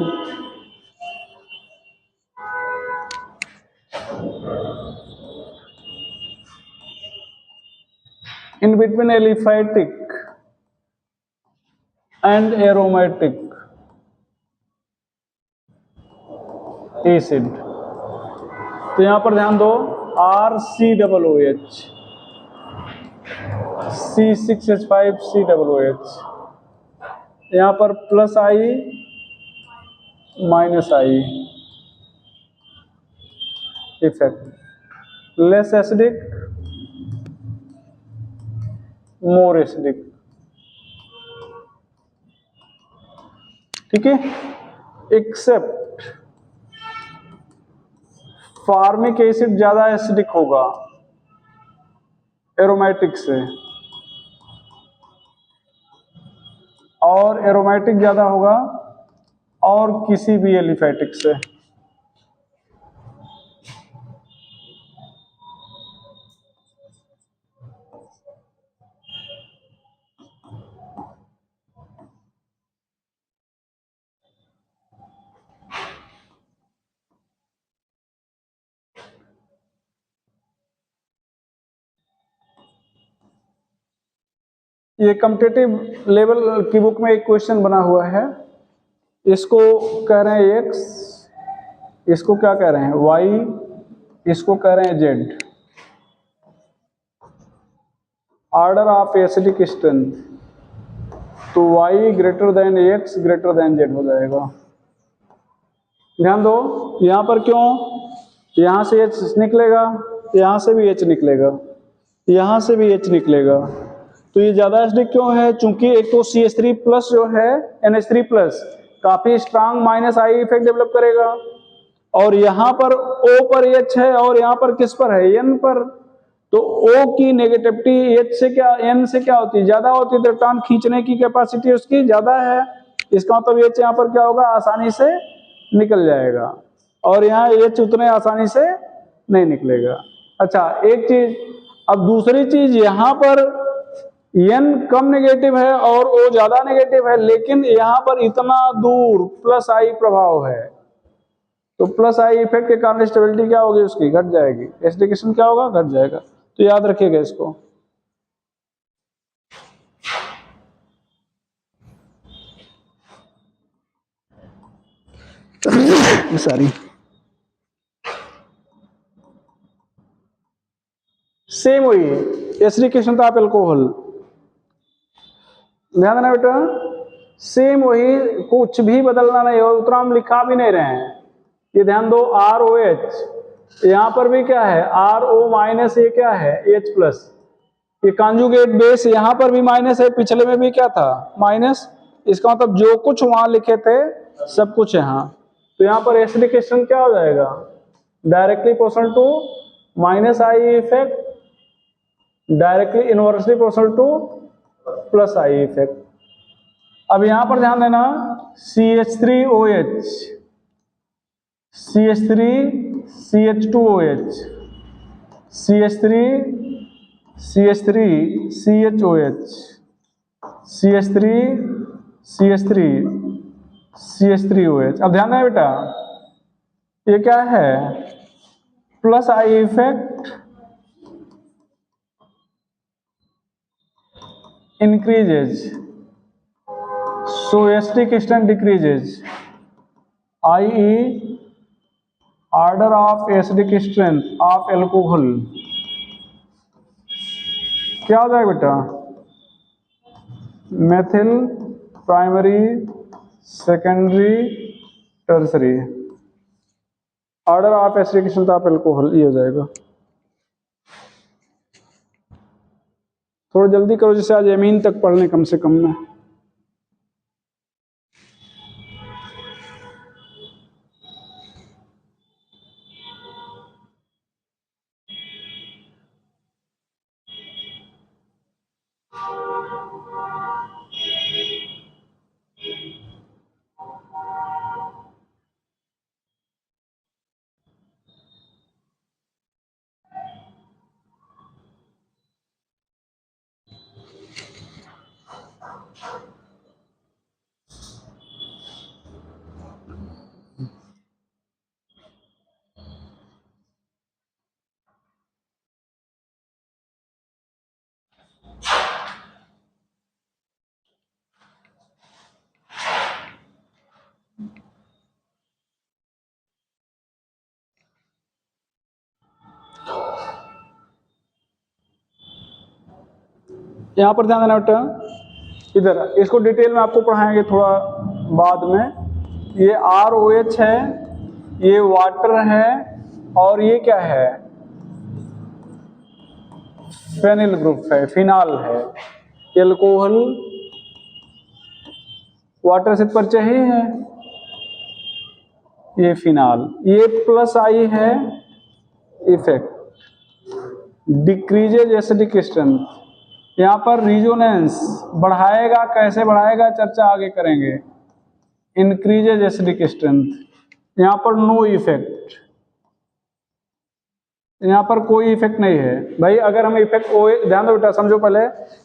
In between aliphatic and aromatic acid, तो यहां पर ध्यान दो, RCOOH C6H5COOH, यहां पर plus I minus I effect, less acidic more acidic, ठीक है। एक्सेप्ट फार्मिक एसिड ज्यादा एसिडिक होगा एरोमेटिक से, और एरोमेटिक ज्यादा होगा और किसी भी एलिफैटिक से। ये कॉम्पिटिटिव लेवल की बुक में एक क्वेश्चन बना हुआ है, इसको कह रहे हैं x, इसको क्या कह रहे हैं y, इसको कह रहे हैं z। Order of acidic strength, तो y greater than x greater than z हो जाएगा। ध्यान दो, यहां पर क्यों, यहां से h निकलेगा, यहां से भी h निकलेगा, यहां से भी h निकलेगा, तो ये ज्यादा एसिडिक क्यों है, चूंकि एक तो CH3 प्लस जो है NH3 प्लस काफी strong minus I effect develop करेगा, और यहां पर O पर H है और यहां पर किस पर है, N पर, तो O की नेगेटिविटी H से क्या, N से क्या होती है, ज्यादा होती है, तो इलेक्ट्रॉन खींचने की कैपेसिटी उसकी ज्यादा है, इसका मतलब H यहाँ पर क्या होगा, आसानी से निकल जाएगा, और यहाँ H उतने आसानी से नहीं निकलेगा। अच्छा एक चीज, अब दूसरी चीज, यहाँ पर N कम नेगेटिव है और O ज्यादा नेगेटिव है, लेकिन यहाँ पर इतना दूर प्लस आई प्रभाव है, तो प्लस आई इफेक्ट के कारण स्टेबिलिटी क्या होगी, उसकी घट जाएगी, एसिडिकेशन क्या होगा, घट जाएगा। तो याद रखिएगा इसको। सॉरी। सेम वही है, एसिडिकेशन तो आप एल्कोहल, ध्यान देना बेटा, सेम वही, कुछ भी बदलना नहीं हो, उतना हम लिखा भी नहीं रहे हैं। ये ध्यान दो, ROH, यहां पर भी क्या है, RO माइनस, ये क्या है H प्लस, ये कॉन्जुगेट बेस, यहां पर भी माइनस है, पिछले में भी क्या था, माइनस। इसका मतलब जो कुछ वहां लिखे थे सब कुछ यहाँ, तो यहाँ पर एसिडिकेशन क्या हो जाएगा, directly proportional to minus I effect, directly inversely proportional to plus I effect. अब यहां पर ध्यान देना, CH3OH, CH3 CH2OH, CH3 CH3 CHOH, CH3 CH3 CH3OH। अब ध्यान देना बेटा, ये क्या है, plus I effect increases, so acidic strength decreases, i.e. order of acidic strength of alcohol क्या हो जाएगा बेटा, methyl primary secondary tertiary, order of acidic strength of alcohol, ये हो जाएगा। थोड़ा जल्दी करो, जैसे आज एमीन तक पढ़ने कम से कम में। यहाँ पर ध्यान देना बेटा, इधर इसको डिटेल में आपको पढ़ाएंगे थोड़ा बाद में। ये ROH है, ये वाटर है, और ये क्या है, फेनिल ग्रुप है, फिनाल है। एल्कोहल वाटर से परिचय ही है, ये फिनाल, ये प्लस आई है इफेक्ट, डिक्रीजेज एसिडिक स्ट्रेंथ, यहाँ पर रिजोनेंस बढ़ाएगा, कैसे बढ़ाएगा चर्चा आगे करेंगे, इंक्रीजेज एसिडिक स्ट्रेंथ, यहाँ पर नो इफेक्ट, यहाँ पर कोई इफेक्ट नहीं है भाई। अगर हम इफेक्ट OH, ध्यान दो बेटा, समझो पहले,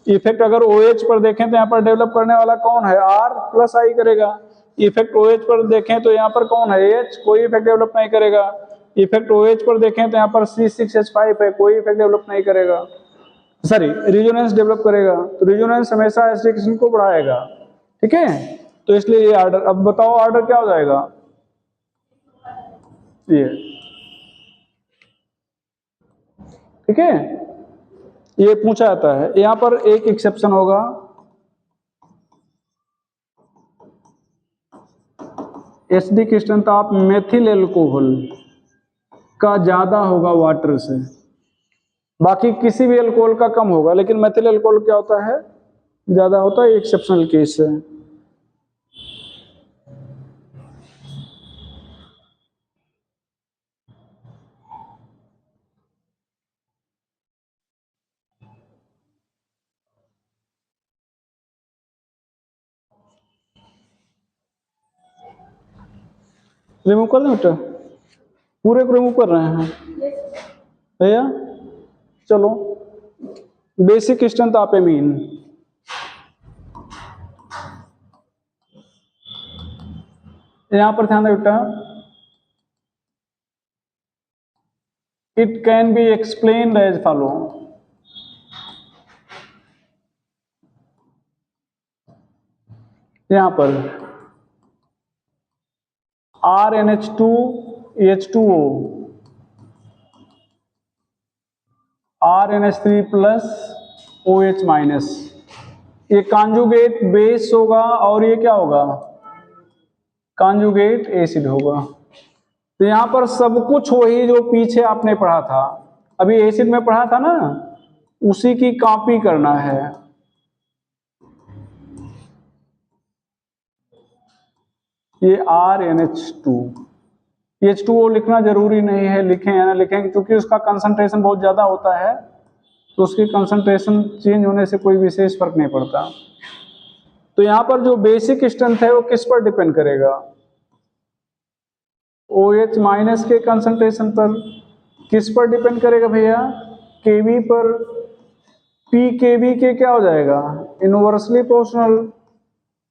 इफेक्ट अगर OH पर देखें तो यहाँ पर डेवलप करने वाला कौन है, R प्लस आई करेगा। इफेक्ट OH पर देखें तो यहाँ पर कौन है, H, कोई इफेक्ट डेवलप नहीं करेगा। इफेक्ट OH पर देखें तो यहाँ पर C6H5 है, कोई इफेक्ट डेवलप नहीं करेगा, सॉरी रिजोनेंस डेवलप करेगा। तो रिजोनेंस हमेशा एसिडिकेशन को बढ़ाएगा, ठीक है। तो इसलिए ये ऑर्डर, अब बताओ ऑर्डर क्या हो जाएगा, ये, ठीक है। ये पूछा जाता है, यहां पर एक एक्सेप्शन होगा, acidic strength of methyl alcohol का ज्यादा होगा वाटर से, बाकी किसी भी अल्कोहल का कम होगा, लेकिन मेथिल अल्कोहल क्या होता है, ज्यादा होता है, एक्सेप्शनल केस है। रिमूव कर दें बेटा, पूरे को रिमूव कर रहे हैं भैया। चलो बेसिक स्ट्रेंथ ऑफ एमीन, यहां पर ध्यान दें बेटा, it can be explained as follow. यहां पर RNH2H2O, RNH3 plus OH minus, ये कॉन्जुगेट बेस होगा और ये क्या होगा, कॉन्जुगेट एसिड होगा। तो यहां पर सब कुछ वही जो पीछे आपने पढ़ा था, अभी एसिड में पढ़ा था ना, उसी की कॉपी करना है। ये RNH2, H2O लिखना जरूरी नहीं है, लिखें या ना लिखें, क्योंकि उसका कंसंट्रेशन बहुत ज्यादा होता है, तो उसकी कंसंट्रेशन चेंज होने से कोई विशेष फर्क नहीं पड़ता। तो यहां पर जो बेसिक स्ट्रेंथ है वो किस पर डिपेंड करेगा, OH माइनस के कंसंट्रेशन पर। किस पर डिपेंड करेगा भैया, Kb पर। PKb के क्या हो जाएगा, इनवर्सली प्रोपोर्शनल,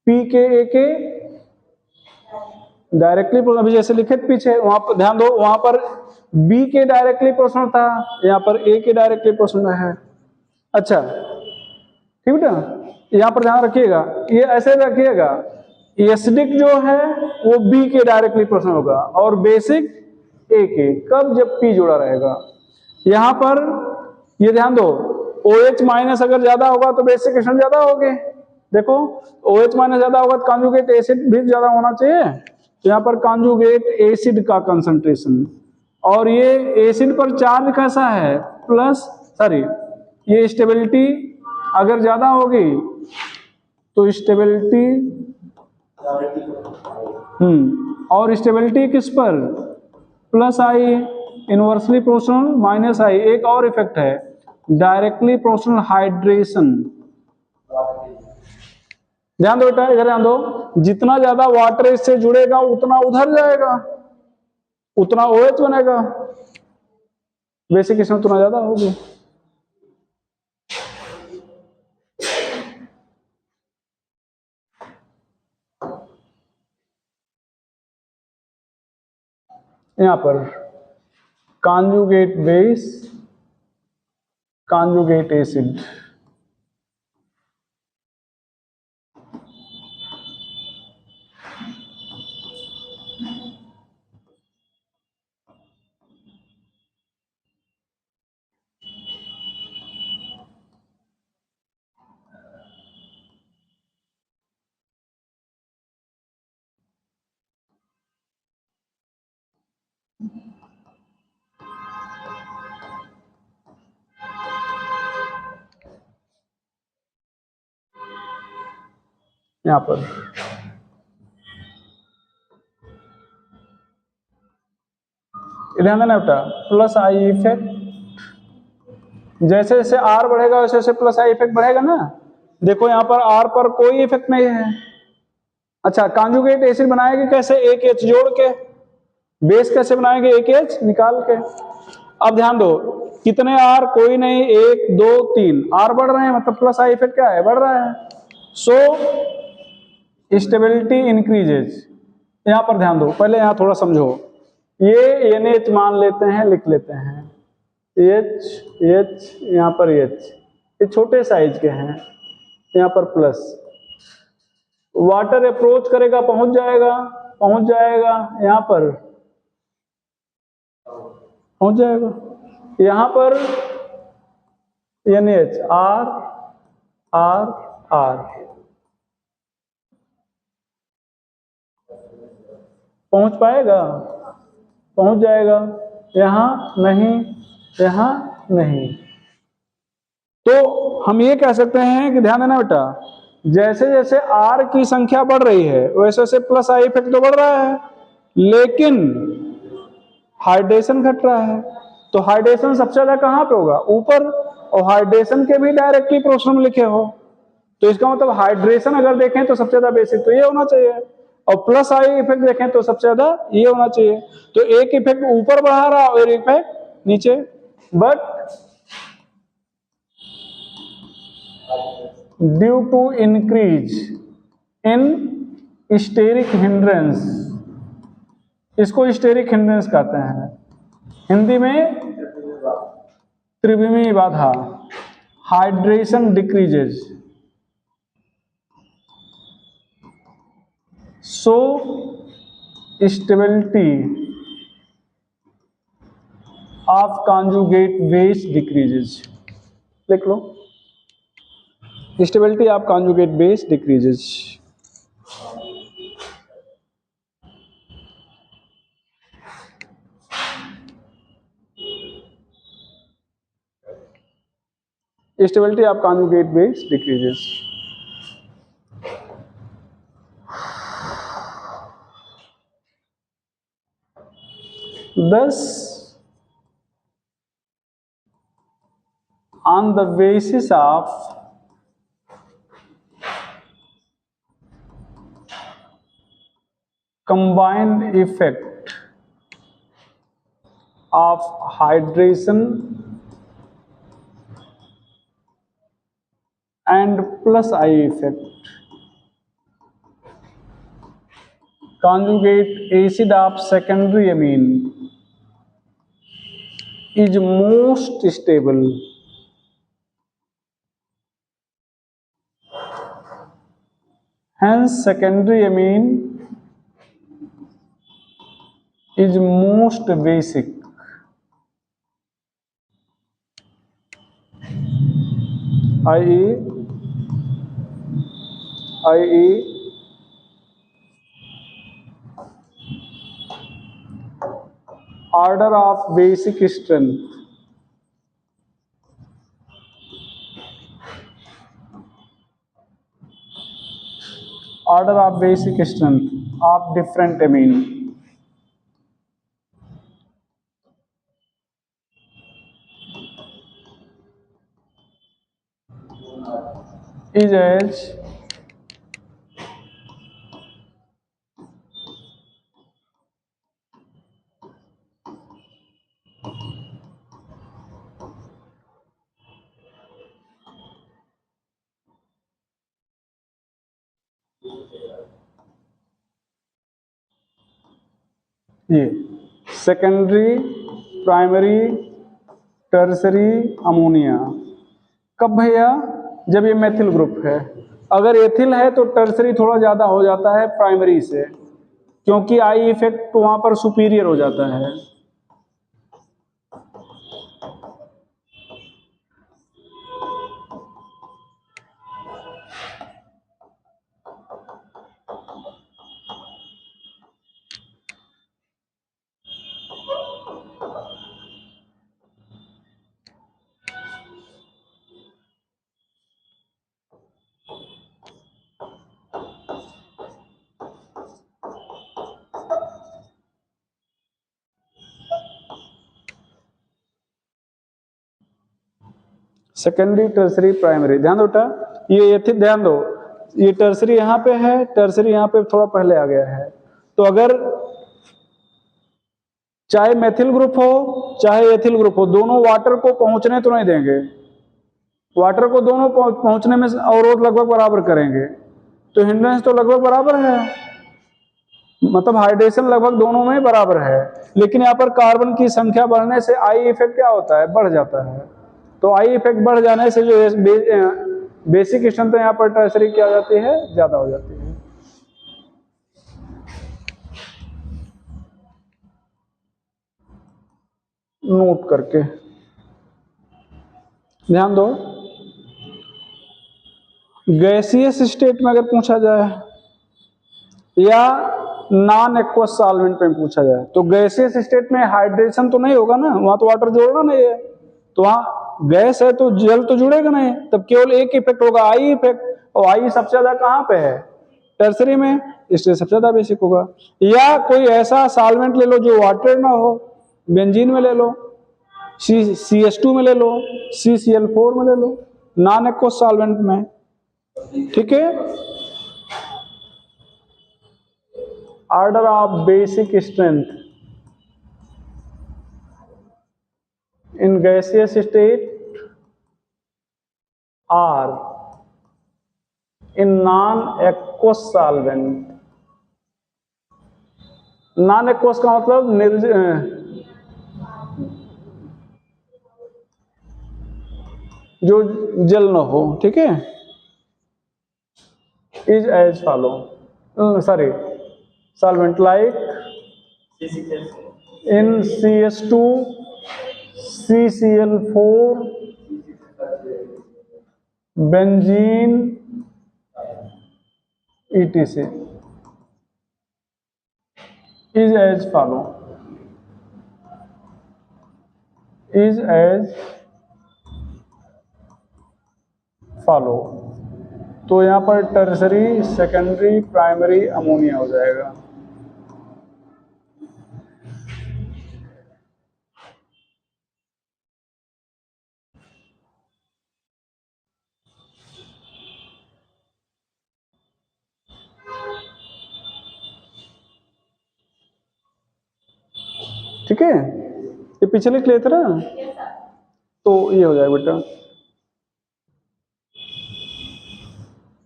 PKa के डायरेक्टली प्रोपोर्शनल। अभी जैसे लिखे पीछे, वहां पर ध्यान दो, वहां पर B के डायरेक्टली प्रोपोर्शनल था, यहाँ पर A के डायरेक्टली प्रोपोर्शनल है। अच्छा ठीक बेटा, यहाँ पर ध्यान रखिएगा, ये ऐसे रखिएगा, एसिडिक जो है वो B के डायरेक्टली प्रोपोर्शनल होगा और बेसिक A के, कब, जब P जुड़ा रहेगा। यहाँ पर ये ध्यान दो, OH माइनस अगर ज्यादा होगा तो बेसिक स्ट्रेंथ ज्यादा होगी। देखो OH माइनस ज्यादा होगा तो कॉन्जुगेट एसिड भी ज्यादा होना चाहिए। यहाँ पर कॉन्जुगेट एसिड का कंसंट्रेशन, और ये एसिड पर चार्ज कैसा है, प्लस, सॉरी, ये स्टेबिलिटी अगर ज्यादा होगी तो स्टेबिलिटी, और स्टेबिलिटी किस पर, प्लस आई, इनवर्सली प्रोपोर्शनल माइनस आई। एक और इफेक्ट है, डायरेक्टली प्रोपोर्शनल हाइड्रेशन। ध्यान दो बेटा, इधर ध्यान दो, जितना ज्यादा वाटर इससे जुड़ेगा उतना उधर जाएगा, उतना OH बनेगा, बेसिक स्ट्रेंथ उतना ज्यादा होगी। यहां पर कॉन्जुगेट बेस, कॉन्जुगेट एसिड, यहां पर ध्यान देना बेटा, प्लस आई इफेक्ट, जैसे जैसे R बढ़ेगा वैसे वैसे प्लस आई इफेक्ट बढ़ेगा ना। देखो यहाँ पर R पर कोई इफेक्ट नहीं है। अच्छा, कॉन्जुगेट एसिड बनाएंगे कैसे, एक H जोड़ के, बेस कैसे बनाएंगे, एक H निकाल के। अब ध्यान दो, कितने R, कोई नहीं, 1 2 3, R बढ़ रहे हैं, मतलब प्लस आई इफेक्ट क्या है, बढ़ रहा है। So stability increases. यहां पर ध्यान दो, पहले यहां थोड़ा समझो, ये NH मान लेते हैं, लिख लेते हैं, H यहाँ पर H, ये छोटे साइज के हैं, यहाँ पर प्लस, वाटर अप्रोच करेगा, पहुंच जाएगा यहाँ पर, पहुंच जाएगा यहाँ पर, NH, R R R, पहुंच पाएगा, पहुंच जाएगा, यहां नहीं, यहां नहीं। तो हम ये कह सकते हैं कि ध्यान देना बेटा, जैसे जैसे R की संख्या बढ़ रही है वैसे वैसे प्लस आई इफेक्ट तो बढ़ रहा है, लेकिन हाइड्रेशन घट रहा है। तो हाइड्रेशन सबसे ज्यादा कहां पे होगा, ऊपर, और हाइड्रेशन के भी डायरेक्टली प्रोपोर्शनल में लिखे हो, तो इसका मतलब हाइड्रेशन अगर देखें तो सबसे ज्यादा बेसिक तो ये होना चाहिए। और प्लस आई इफेक्ट देखें तो सबसे ज्यादा ये होना चाहिए। तो एक इफेक्ट ऊपर बढ़ा रहा और एक इफेक्ट नीचे, but due to increase in steric hindrance, इसको स्टेरिक हिंड्रेंस कहते हैं, हिंदी में त्रिविमी बाधा। Hydration decreases, so stability of conjugate base decreases. लिख लो, stability of conjugate base decreases. Stability of conjugate base decreases. Thus, on the basis of combined effect of hydration and plus I effect, conjugate acid of secondary amine is most stable. Hence, secondary amine is most basic. i.e. order of basic strength, order of basic strength of different amine is as ये secondary, primary, tertiary ammonia. कब भैया? जब ये methyl group है। अगर ethyl है तो tertiary थोड़ा ज्यादा हो जाता है प्राइमरी से, क्योंकि आई इफेक्ट वहां पर सुपीरियर हो जाता है। सेकेंडरी, टर्सरी, प्राइमरी, ध्यान दो बेटा, ये एथिल ध्यान दो, ये टर्सरी यहाँ पे है, टर्सरी यहाँ पे थोड़ा पहले आ गया है। तो अगर चाहे मेथिल ग्रुप हो चाहे एथिल ग्रुप हो, दोनों वाटर को पहुंचने तो नहीं देंगे, वाटर को दोनों पहुंचने में अवरोध लगभग बराबर करेंगे, तो हिंड्रेंस तो लगभग बराबर है, मतलब हाइड्रेशन लगभग दोनों में बराबर है। लेकिन यहाँ पर कार्बन की संख्या बढ़ने से आई इफेक्ट क्या होता है? बढ़ जाता है। तो आई इफेक्ट बढ़ जाने से जो बेसिक स्ट्रेंथ यहाँ पर टर्सरी क्या हो जाती है? ज्यादा हो जाती है। नोट करके ध्यान दो, गैसियस स्टेट में अगर पूछा जाए या नॉन एक्वस सॉल्वेंट में पूछा जाए, तो गैसियस स्टेट में हाइड्रेशन तो नहीं होगा ना, वहां तो वाटर जोड़ना नहीं है, तो वहां गैस है तो जल तो जुड़ेगा नहीं, तब केवल एक इफेक्ट होगा, आई इफेक्ट, और आई सबसे ज्यादा कहां पे है? टर्सरी में, इसलिए सबसे ज्यादा बेसिक होगा। या कोई ऐसा सॉल्वेंट ले लो जो वाटर ना हो, बेंजीन में ले लो, CH2 में ले लो, CCl4 में ले लो, नॉन एक्वस सॉल्वेंट में, ठीक है। order of basic strength in gaseous state or in non-aqueous solvent. Non aqueous का मतलब जो जल न हो, ठीक है। Is as follow, sorry, solvent like in CS2, CCl4, benzene, ETC is as follow, is as follow। तो यहाँ पर टर्सरी, सेकेंडरी, प्राइमरी अमोनिया हो जाएगा। ठीक है, ये पीछे लिख लेते ना, तो ये हो जाएगा बेटा।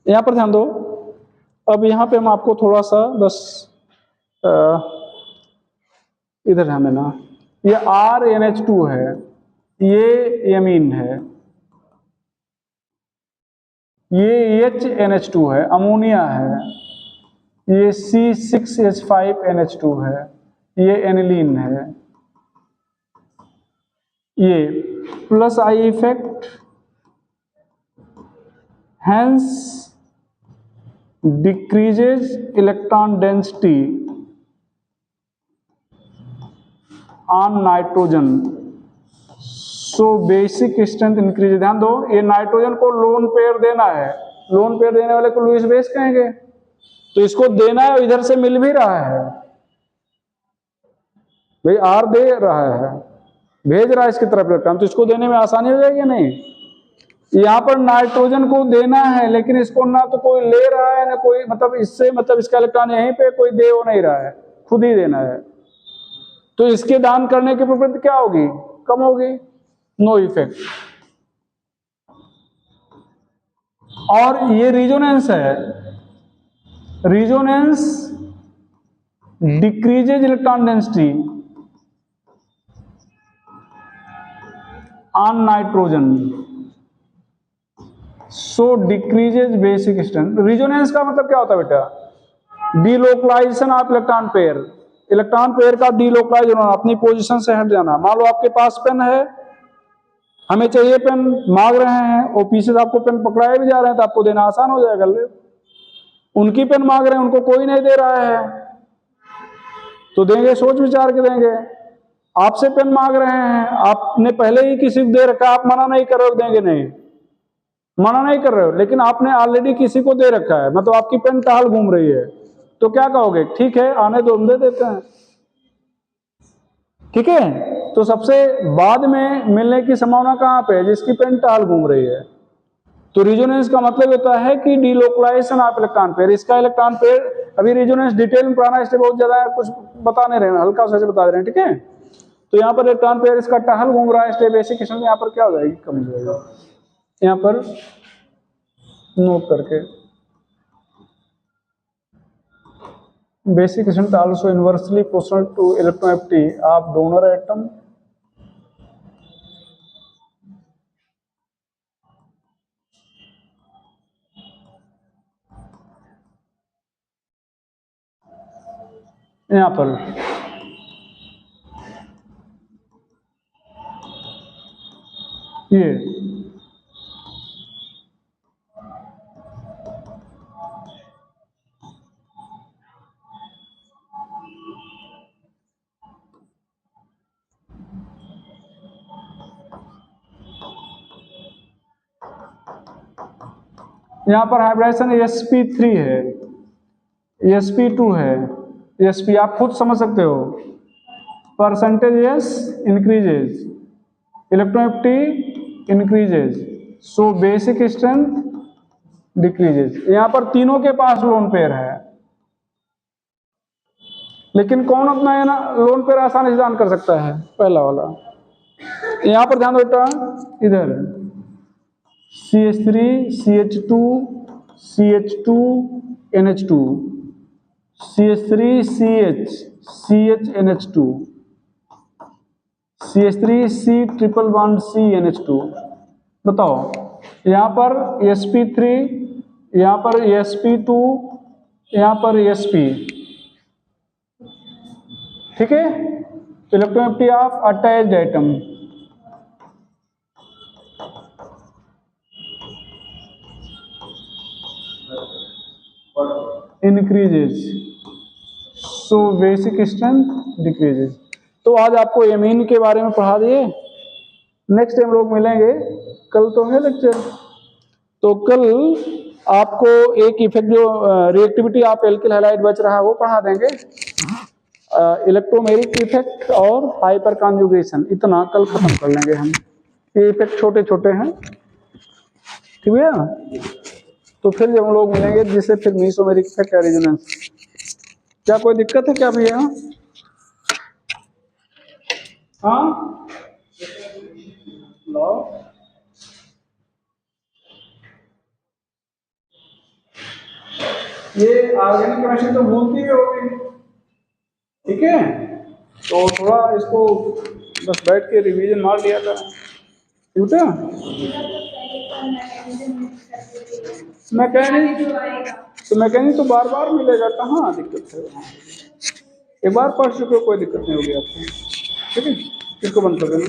यहां पर ध्यान दो। अब यहां पे हम आपको थोड़ा सा बस इधर ध्यान देना। ये RNH2 है, ये एमीन है, ये HNH2 है, अमोनिया है, ये C6H5NH2 है, ये एनिलीन है, ये plus I effect, hence decreases electron density on nitrogen, so basic strength increase. ध्यान दो, ये नाइट्रोजन को लोन पेयर देना है, लोन पेयर देने वाले को लुईस बेस कहेंगे, तो इसको देना है, इधर से मिल भी रहा है भाई, R दे रहा है, भेज रहा है इसकी तरफ इलेक्ट्रॉन, तो इसको देने में आसानी हो जाएगी नहीं। यहाँ पर नाइट्रोजन को देना है, लेकिन इसको ना तो कोई ले रहा है ना कोई, मतलब इससे मतलब इसका इलेक्ट्रॉन यहीं पे कोई दे हो नहीं रहा है, खुद ही देना है, तो इसके दान करने की प्रवृत्ति क्या होगी, कम होगी, नो इफेक्ट। और ये रिजोनेंस है, resonance decreases electron density on nitrogen, so decreases basic strength. Resonance का मतलब क्या होता है बेटा, delocalisation of electron pair, electron pair का डीलोकलाइज होना, अपनी पोजीशन से हट जाना। मान लो आपके पास पेन है, हमें चाहिए पेन, मांग रहे हैं, और पीछे से आपको पेन पकड़ाए भी जा रहे हैं, तो आपको देना आसान हो जाएगा। ले, उनकी पेन मांग रहे हैं, उनको कोई नहीं दे रहा है, तो देंगे, सोच विचार के देंगे। आपसे पेन मांग रहे हैं, आपने पहले ही किसी को दे रखा, आप मना नहीं कर रहे हो, देंगे नहीं, मना नहीं कर रहे हो, लेकिन आपने ऑलरेडी किसी को दे रखा है, मतलब आपकी पेन टहल घूम रही है, तो क्या कहोगे, ठीक है आने दो, हम दे देते हैं, ठीक है। तो सबसे बाद में मिलने की संभावना कहां पे है, जिसकी पेन टहल घूम रही है। तो रिजोनेंस का मतलब होता है कि डीलोकलाइजेशन ऑफ इलेक्ट्रॉन पेयर। इसका इलेक्ट्रॉन पेयर, अभी रिजोनेंस डिटेल में पढ़ाना इसलिए बहुत ज्यादा कुछ बता नहीं रहे हैं, हल्का सा बता दे रहे हैं, ठीक है। तो यहाँ पर इलेक्ट्रॉन पेयर इसका टहल घूम रहा है, इसलिए बेसिक स्ट्रेंथ यहाँ पर क्या हो जाएगी, कम हो जाएगा। यहाँ पर नोट करके, basic strength also inversely proportional to electronegativity of donor atom. यहाँ पर ये यहाँ पर हाइब्रिडेशन sp3 है, sp2 है, sp आप खुद समझ सकते हो। Percentage S increases, electronegativity increases, सो बेसिक स्ट्रेंथ डिक्रीजेज। यहाँ पर तीनों के पास लोन पेयर है, लेकिन कौन अपना है ना लोन पर आसानी से दान कर सकता है? पहला वाला। यहाँ पर ध्यान दो बेटा, इधर CH3 CH2 CH2 NH2 CH3 CH CH NH2 CH3 C triple bond C NH2। बताओ, यहाँ पर sp3, यहाँ पर sp2, यहाँ पर sp, ठीक है। Electronegativity of attached atom. Increases, so basic strength decreases. तो आज आपको एमीन के बारे में पढ़ा दिए। नेक्स्ट टाइम लोग मिलेंगे, कल तो है लेक्चर, तो कल आपको एक इफेक्ट जो रिएक्टिविटी ऑफ एल्किल हैलाइड बच रहा है वो पढ़ा देंगे, इलेक्ट्रोमेरिक इफेक्ट और हाइपर कॉन्जुगेशन, इतना कल खत्म कर लेंगे हम। ये इफेक्ट छोटे छोटे हैं, ठीक है। तो फिर जब हम लोग मिलेंगे जिससे फिर मीसोमेरिक इफेक्ट या रेजोनेंस। क्या कोई दिक्कत है क्या भैया? हाँ, लो ये ऑर्गेनिक केमिस्ट्री तो भूलती ही होगी, ठीक है। तो थोड़ा इसको बस बैठ के रिवीजन मार लिया था, ठीक है। मैकेनिक तो बार बार मिलेगा, कहाँ दिक्कत है? एक बार पढ़ चुके हो, कोई दिक्कत नहीं होगी आपको, ठीक है। इसको बंद कर देना।